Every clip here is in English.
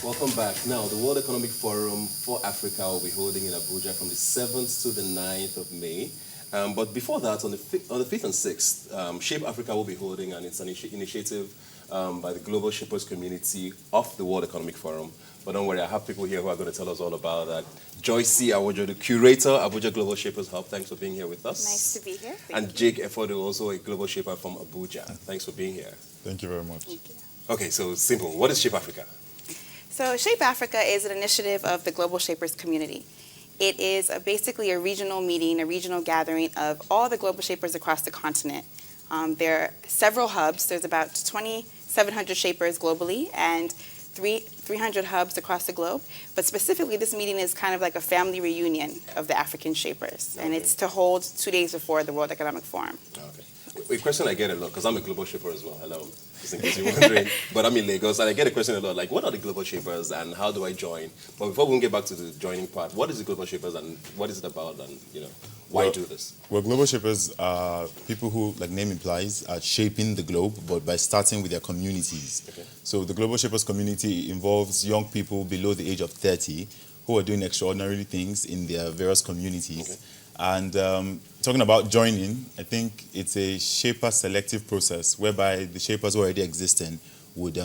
Welcome back. Now, the World Economic Forum for Africa will be holding in Abuja from the 7th to the 9th of May. But before that, on the 5th and 6th, Shape Africa will be holding, and it's an initiative by the global shapers community of the World Economic Forum. But don't worry, I have people here who are going to tell us all about that. Joycee Awojoodu, the Curator, Abuja Global Shapers Hub. Thanks for being here with us. Nice to be here. And Jake Effoduh, also a global shaper from Abuja. Thanks for being here. Thank you very much. Thank you. Okay, so simple. What is Shape Africa? So Shape Africa is an initiative of the Global Shapers community. It is basically a regional meeting, a regional gathering of all the global shapers across the continent. There are several hubs. There's about 2,700 shapers globally and 300 hubs across the globe. But specifically, this meeting is kind of like a family reunion of the African shapers. Okay. And it's to hold 2 days before the World Economic Forum. Okay. A question I get a lot, because I'm a global shaper as well. Hello. Just in case you're wondering. But I'm in Lagos, and I get a question a lot, like, what are the global shapers and how do I join? But before we get back to the joining part, what is the global shapers and what is it about, and why do this? Well, global shapers are people who, like name implies, are shaping the globe, but by starting with their communities. Okay. So the global shapers community involves young people below the age of 30 who are doing extraordinary things in their various communities. Okay. And talking about joining, I think it's a shaper selective process whereby the shapers who are already existing would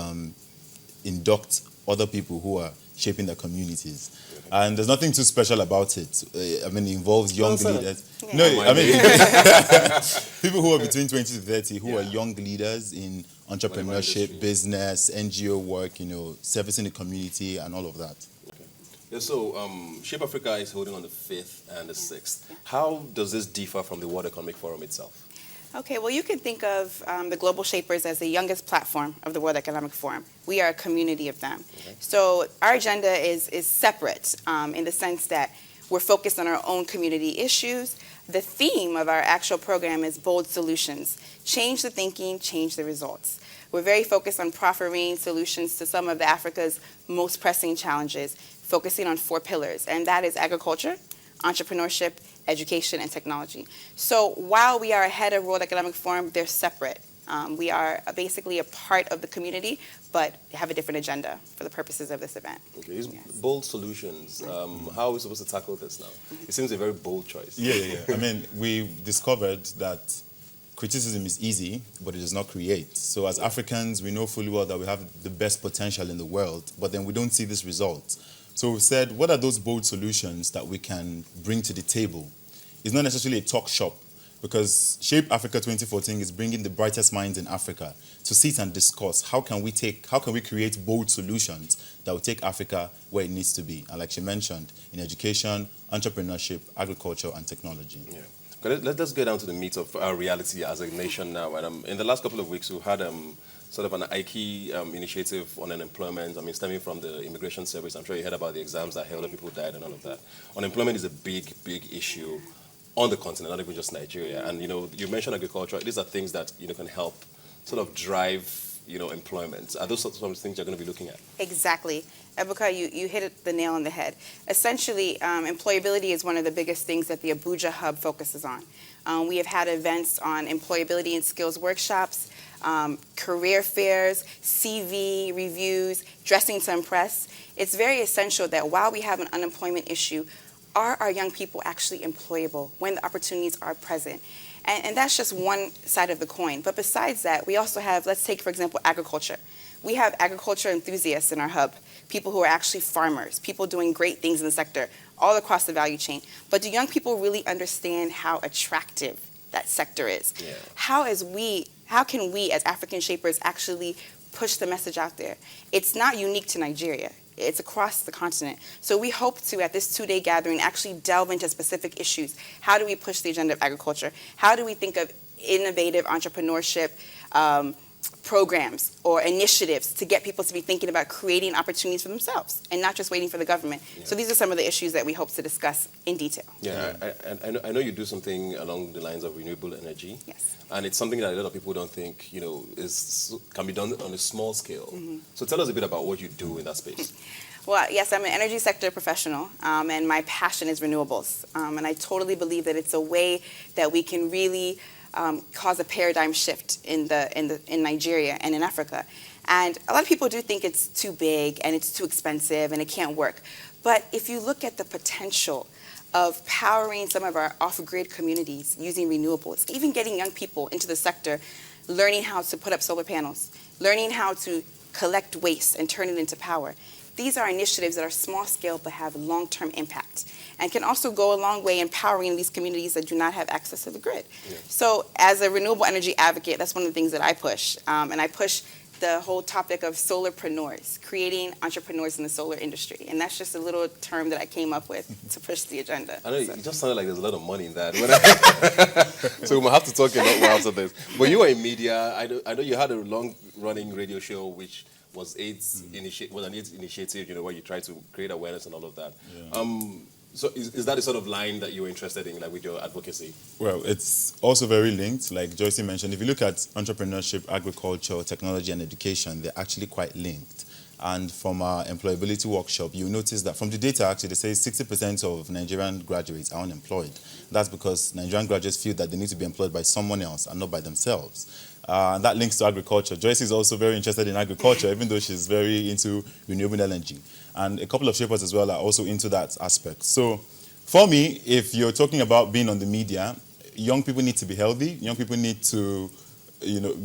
induct other people who are shaping their communities. Okay. And there's nothing too special about it. I mean, it involves young leaders. Yeah. No, I mean, people who are between 20 to 30 who are young leaders in entrepreneurship, business, NGO work, servicing the community and all of that. Yeah, so Shape Africa is holding on the 5th and the 6th. Yeah. How does this differ from the World Economic Forum itself? Okay, well, you can think of the Global Shapers as the youngest platform of the World Economic Forum. We are a community of them. Okay. So our agenda is separate in the sense that we're focused on our own community issues. The theme of our actual program is bold solutions. Change the thinking, change the results. We're very focused on proffering solutions to some of Africa's most pressing challenges, focusing on 4 pillars, and that is agriculture, entrepreneurship, education, and technology. So while we are ahead of World Economic Forum, they're separate. We are basically a part of the community, but have a different agenda for the purposes of this event. Okay, bold solutions. How are we supposed to tackle this now? It seems a very bold choice. Yeah. I mean, we discovered that criticism is easy, but it does not create. So as Africans, we know fully well that we have the best potential in the world, but then we don't see this result. So we've said, what are those bold solutions that we can bring to the table? It's not necessarily a talk shop, because Shape Africa 2014 is bringing the brightest minds in Africa to sit and discuss how can we create bold solutions that will take Africa where it needs to be. And like she mentioned, in education, entrepreneurship, agriculture, and technology. Yeah. Let's get down to the meat of our reality as a nation now. And in the last couple of weeks, we've had sort of an IKE initiative on unemployment, stemming from the immigration service. I'm sure you heard about the exams that held, people died and all of that. Unemployment is a big, big issue on the continent, not even just Nigeria. And, you mentioned agriculture. These are things that, can help sort of drive, employment. Are those sorts of things you're going to be looking at? Exactly. Ebuka, you hit the nail on the head. Essentially, employability is one of the biggest things that the Abuja Hub focuses on. We have had events on employability and skills workshops, career fairs, CV reviews, dressing to impress. It's very essential that while we have an unemployment issue, are our young people actually employable when the opportunities are present? And that's just one side of the coin. But besides that, we also have, let's take, for example, agriculture. We have agriculture enthusiasts in our hub, people who are actually farmers, people doing great things in the sector, all across the value chain. But do young people really understand how attractive that sector is? Yeah. How can we as African shapers actually push the message out there? It's not unique to Nigeria. It's across the continent. So we hope to, at this 2-day gathering, actually delve into specific issues. How do we push the agenda of agriculture? How do we think of innovative entrepreneurship programs or initiatives to get people to be thinking about creating opportunities for themselves and not just waiting for the government? Yeah. So these are some of the issues that we hope to discuss in detail. Yeah, I know you do something along the lines of renewable energy. Yes. And it's something that a lot of people don't think, can be done on a small scale. Mm-hmm. So tell us a bit about what you do in that space. Well, yes, I'm an energy sector professional, and my passion is renewables. And I totally believe that it's a way that we can really cause a paradigm shift in Nigeria and in Africa. And a lot of people do think it's too big and it's too expensive and it can't work. But if you look at the potential of powering some of our off-grid communities using renewables, even getting young people into the sector, learning how to put up solar panels, learning how to collect waste and turn it into power. These are initiatives that are small scale but have long-term impact and can also go a long way in powering these communities that do not have access to the grid. Yeah. So as a renewable energy advocate, that's one of the things that I push. And I push the whole topic of solarpreneurs, creating entrepreneurs in the solar industry. And that's just a little term that I came up with to push the agenda. I know, it just sounded like there's a lot of money in that. So we might have to talk a lot more after this. But you were in media. I know you had a long-running radio show which was an AIDS initiative, you know, where you try to create awareness and all of that. Yeah. So is that the sort of line that you were interested in, like with your advocacy? Well, it's also very linked, like Joycee mentioned. If you look at entrepreneurship, agriculture, technology, and education, they're actually quite linked. And from our employability workshop, you notice that from the data, actually, they say 60% of Nigerian graduates are unemployed. That's because Nigerian graduates feel that they need to be employed by someone else and not by themselves. And that links to agriculture. Joycee is also very interested in agriculture, even though she's very into renewable energy. And a couple of shapers as well are also into that aspect. So for me, if you're talking about being on the media, young people need to be healthy. Young people need to, you know,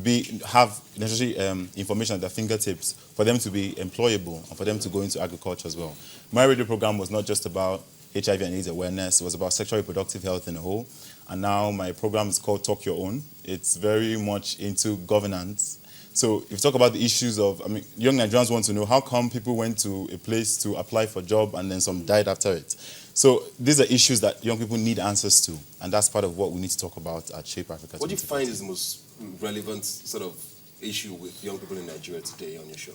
have necessary information at their fingertips for them to be employable and for them to go into agriculture as well. My radio program was not just about HIV and AIDS awareness. It was about sexual reproductive health in a whole. And now my program is called Talk Your Own. It's very much into governance. So if you talk about the issues of, I mean, young Nigerians want to know how come people went to a place to apply for a job and then some died after it. So these are issues that young people need answers to. And that's part of what we need to talk about at Shape Africa. What do you find is the most relevant sort of issue with young people in Nigeria today on your show?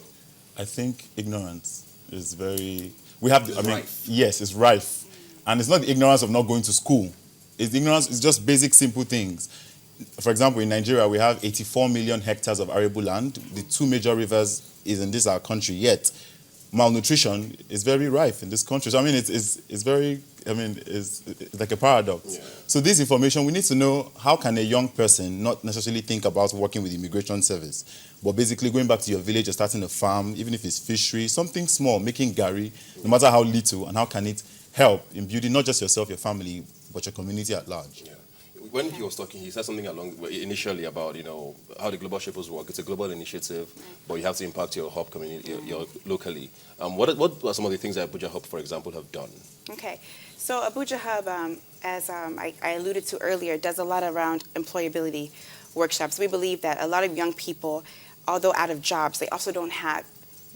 I think ignorance is very, we have, It's I mean, rife. yes, it's rife. And it's not the ignorance of not going to school. It's ignorance, it's just basic, simple things. For example, in Nigeria, we have 84 million hectares of arable land. The two major rivers is in this our country, yet malnutrition is very rife in this country. So, I mean, it's very, I mean, it's like a paradox. Yeah. So this information, we need to know how can a young person not necessarily think about working with the immigration service, but basically going back to your village or starting a farm, even if it's fishery, something small, making gari, no matter how little, and how can it help in building not just yourself, your family, but your community at large. Yeah. When he was talking, he said something initially about, you know, how the Global Shapers work. It's a global initiative, but you have to impact your hub community, your locally. What are some of the things that Abuja Hub, for example, have done? Okay, so Abuja Hub, as I alluded to earlier, does a lot around employability workshops. We believe that a lot of young people, although out of jobs, they also don't have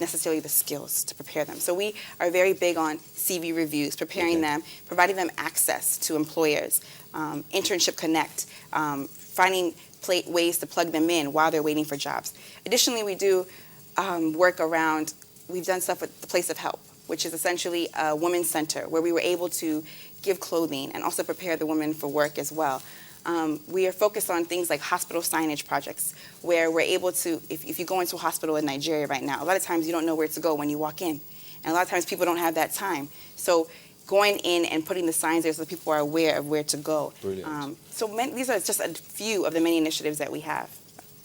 necessarily the skills to prepare them. So we are very big on CV reviews, preparing them, providing them access to employers, internship connect, finding ways to plug them in while they're waiting for jobs. Additionally, we do work around, we've done stuff with the Place of Help, which is essentially a women's center where we were able to give clothing and also prepare the women for work as well. We are focused on things like hospital signage projects, where we're able to, if you go into a hospital in Nigeria right now, a lot of times you don't know where to go when you walk in. And a lot of times people don't have that time. So going in and putting the signs there so that people are aware of where to go. Brilliant. These are just a few of the many initiatives that we have.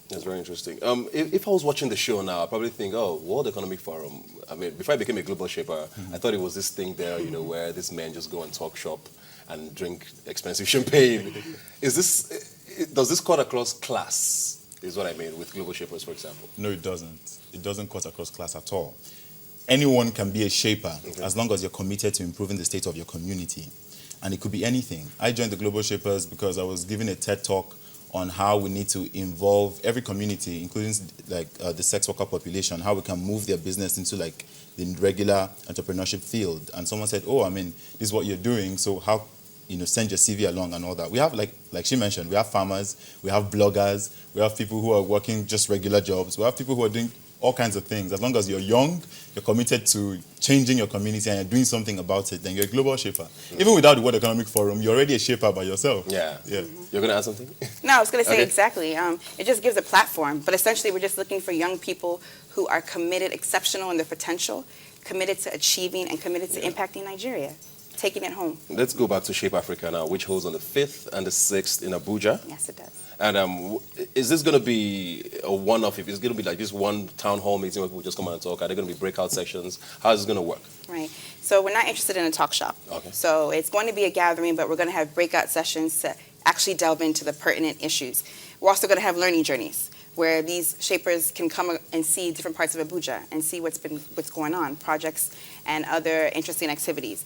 That's very interesting. If I was watching the show now, I'd probably think, oh, World Economic Forum. I mean, before I became a global shaper, I thought it was this thing there, you know, where these men just go and talk shop and drink expensive champagne. Does this cut across class, is what I mean, with global shapers, for example? No, it doesn't. It doesn't cut across class at all. Anyone can be a shaper as long as you're committed to improving the state of your community. And it could be anything. I joined the Global Shapers because I was giving a TED talk on how we need to involve every community, including like the sex worker population, how we can move their business into like the regular entrepreneurship field. And someone said, oh, I mean, this is what you're doing, so how, you know, send your CV along and all that. We have, like she mentioned, we have farmers, we have bloggers, we have people who are working just regular jobs, we have people who are doing all kinds of things. As long as you're young, you're committed to changing your community and you're doing something about it, then you're a global shaper. Even without the World Economic Forum, you're already a shaper by yourself. Yeah. You're going to add something? No, I was going to say Okay. exactly. It just gives a platform. But essentially, we're just looking for young people who are committed, exceptional in their potential, committed to achieving, and committed to impacting Nigeria, taking it home. Let's go back to Shape Africa now, which holds on the 5th and the 6th in Abuja. Yes, it does. And is this going to be a one-off? If it's going to be like this one town hall meeting where people just come out and talk, are there going to be breakout sessions? How is this going to work? Right. So we're not interested in a talk shop. Okay. So it's going to be a gathering, but we're going to have breakout sessions to actually delve into the pertinent issues. We're also going to have learning journeys where these shapers can come and see different parts of Abuja and see what's going on, projects and other interesting activities.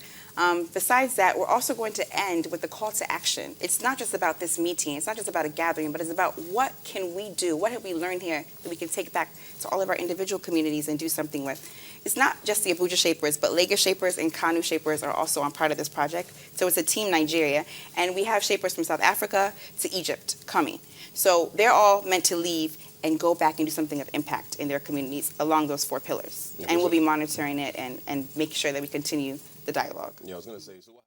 Besides that, we're also going to end with a call to action. It's not just about this meeting, it's not just about a gathering, but it's about what can we do, what have we learned here that we can take back to all of our individual communities and do something with. It's not just the Abuja shapers, but Lagos shapers and Kanu shapers are also on part of this project. So it's a team Nigeria, and we have shapers from South Africa to Egypt coming. So they're all meant to leave and go back and do something of impact in their communities along those 4 pillars. Yeah, and we'll be monitoring it and make sure that we continue the dialogue. Yeah, I was going to say, so